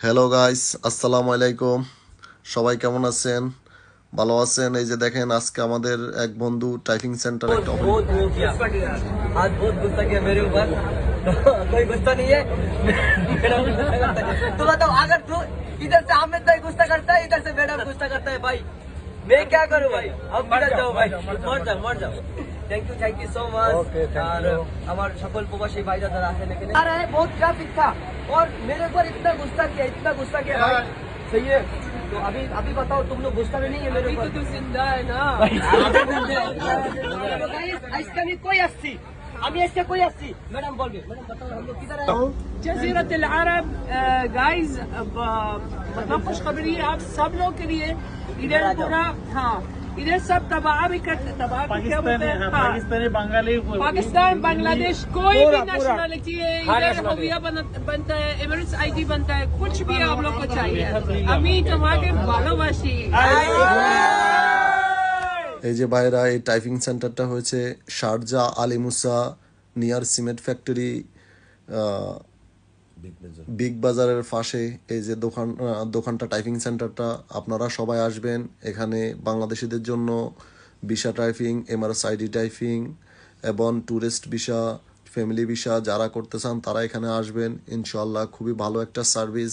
Hello guys, আসসালামু আলাইকুম। সবাই কেমন আছেন? ভালো আছেন? এই যে দেখেন, আজকে আমাদের এক বন্ধু টাইপিং সেন্টার बहुत একটা बहुत वो किया आज बहुत गुस्सा किया मेरे ऊपर तो कोई गुस्सा नहीं है मेरा गुस्सा करता है तो बताओ अगर तू इधर से हामिद भाई गुस्सा करता है इधर से मैडम गुस्सा करता है भाई मैं क्या करूं भाई अब बिगड़ जाओ भाई मर जाओ थैंक यू सो मच और हमारे सकल प्रवासी भाई दादा आते लेकिन आ रहा है बहुत ट्रैफिक था और मेरे ऊपर इतना गुस्सा किया भाई सही है तो अभी बताओ तुम लोग गुस्सा में नहीं है मेरे ऊपर तो जिंदा है ना इसका भी कोई अस्सी अभी इससे कोई अस्सी मैडम बोल गए मैडम बताओ हम लोग किधर आए जजीरत अल अरब गाइस मतलब खुशखबरी आप सब लोग के लिए इधर पूरा हाँ इधर सब तबाह भी करते तबाह भी क्या बोलते हैं हाँ, पाकिस्तानी बंगाली पाकिस्तान बांग्लादेश कोई भी नेशनलिटी है इधर हविया बनता है एमिरेट्स आईडी बनता है कुछ भी आप लोग को चाहिए अभी তোমাকে ভালোবাসি এই যে ভাইরা, এই টাইপিং সেন্টারটা হয়েছে শারজা আলী মুসা নিয়ার সিমেন্ট ফ্যাক্টরি, বিগ বাজারের পাশে। এই যে দোকানটা টাইপিং সেন্টারটা, আপনারা সবাই আসবেন এখানে। বাংলাদেশিদের জন্য visa typing, Mrs ID typing এবং ট্যুরিস্ট ভিসা, ফ্যামিলি ভিসা যারা করতে চান তারা এখানে আসবেন ইনশাল্লাহ। খুবই ভালো একটা সার্ভিস।